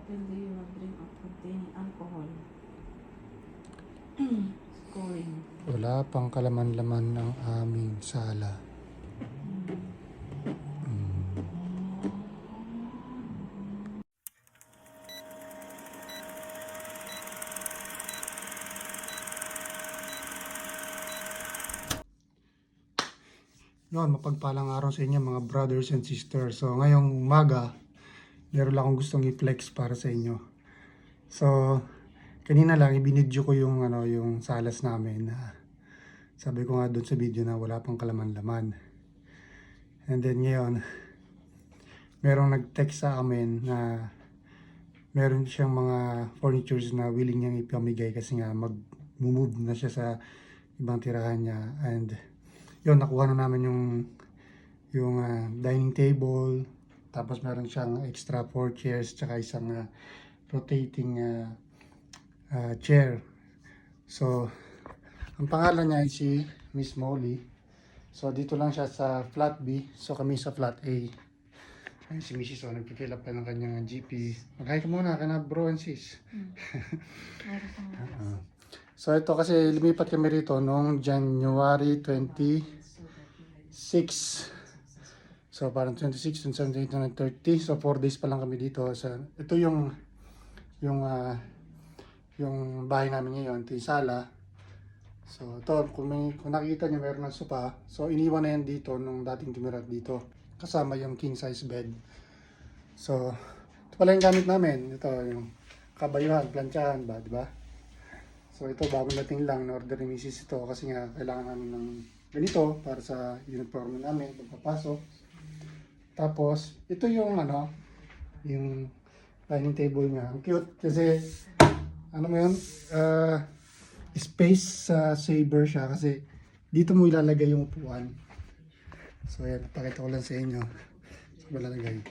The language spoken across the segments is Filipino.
When do you have drink of containing alcohol? Scoring. Wala pang kalaman-laman ng aming sala. Yun, mapagpalang araw sa inyo mga brothers and sisters. So ngayong umaga, meron lang akong gustong i-flex para sa inyo. So kanina lang ibinidyo ko yung yung salas namin. Sabi ko nga doon sa video na wala pang kalaman-laman. And then ngayon, merong nag-text sa amin na meron siyang mga furnitures na willing niyang ipamigay kasi nga mag-move na siya sa ibang tirahan niya. And yun, nakuha na namin yung dining table, tapos meron siyang extra 4 chairs tsaka isang rotating chair. So ang pangalan niya ay si Miss Molly. So dito lang siya sa flat B, so kami sa flat A. Ayun si Mrs. So nagpifill up pa ng kanyang GP. Mag-hi ka muna, ka na bro and sis. So ito kasi lumipat kami rito noong January 26. So parang 26, 27, 28, 30. So 4 days pa lang kami dito. Ito yung bahay namin ngayon, ito yung sala. So ito, kung nakikita nyo meron ng sopa. So iniwan na yan dito nung dating tumira dito. Kasama yung king size bed. So ito pala yung gamit namin. Ito yung kabayuhan, plantsahan ba, di ba? So ito bagong dating lang, na-order ni Mrs. ito kasi nga kailangan namin ng ganito para sa uniform namin pagpapasok. Tapos ito yung yung dining table niya. Ang cute kasi mo yun, space saver siya kasi dito mo ilalagay yung upuan. So yan, pakita ko lang sa inyo. So malalagay.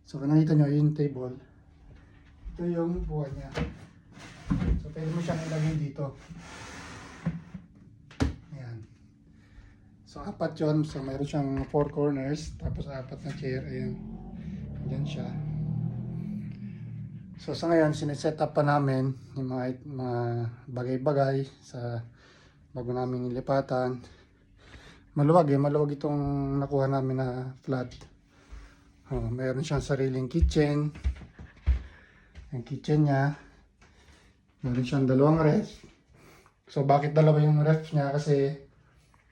So kung nakita nyo yung table, ito yung buwan niya. So pwede mo siyang ilagay dito. Ayan. So apat yun. So mayroon siyang 4 corners. Tapos apat na chair. Ayan. Diyan siya. So sa ngayon, sineset up pa namin yung mga bagay-bagay sa bago namin nilipatan. Maluwag maluwag itong nakuha namin na flat. Mayroon siyang sariling kitchen. Yung kitchen niya, meron siyang 2 ref. So bakit 2 yung ref niya? Kasi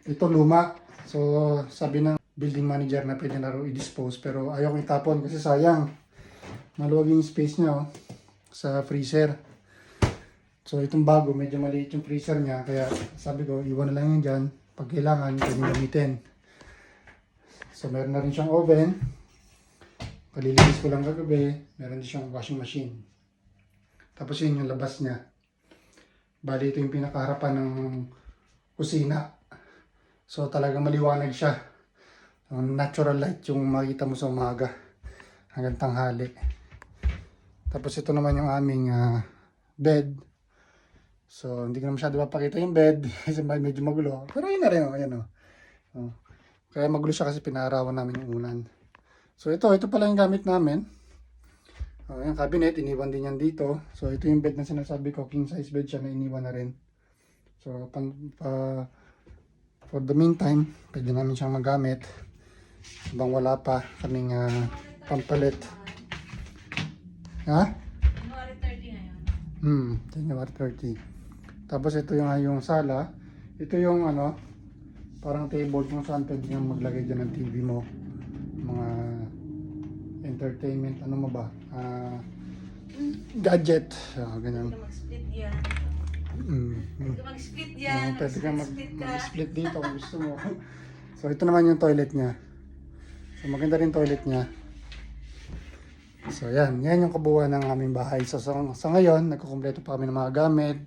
ito luma. So sabi ng building manager na pwede na rin i-dispose, pero ayaw kong itapon kasi sayang. Maluwag yung space niya sa freezer. So itong bago, medyo maliit yung freezer niya, kaya sabi ko iwan na lang yun dyan. Pag kailangan, pwede gamitin. So meron na rin siyang oven. Palilinis ko lang kagabi. Meron din siyang washing machine. Tapos yun yung labas niya. Bali ito yung pinakaharapan ng kusina. So talagang maliwanag siya. Natural light yung makita mo sa umaga hanggang tanghali. Tapos ito naman yung aming bed. So hindi ko na masyado mapakita yung bed kasi medyo magulo. Pero yun na rin. Ayan, Kaya magulo siya kasi pinarawan namin yung unan. So ito pala yung gamit namin. Yung cabinet, iniwan din yan dito. So ito yung bed na sinasabi ko, king size bed siya na iniwan na rin. So for the meantime, pwede namin siyang magamit habang wala pa kaming pampalit. Ha? January 30 ngayon. January 30. Tapos ito yung sala. Ito yung parang table kung saan pwede nang maglagay dyan ng TV mo. Mga entertainment, mo ba? Gadget. Ganyan. Pwede ka mag-split yan. Pwede ka mag-split yan. Pwede ka Mag-split ka. mag-split dito kung gusto mo. So ito naman yung toilet niya. So maganda rin toilet niya. So yan yung kabuuan ng aming bahay. So sa ngayon, nagkukumpleto pa kami ng mga gamit.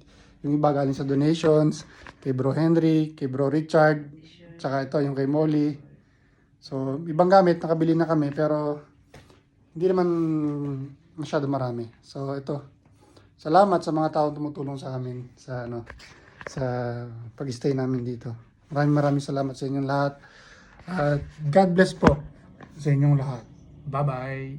Yung iba galing sa donations, kay Bro Henry, kay Bro Richard, tsaka ito yung kay Molly. So ibang gamit, nakabili na kami pero hindi naman masyado marami. So ito, salamat sa mga taong tumutulong sa amin sa pag-stay namin dito. Maraming salamat sa inyong lahat. At God bless po sa inyong lahat. Bye-bye!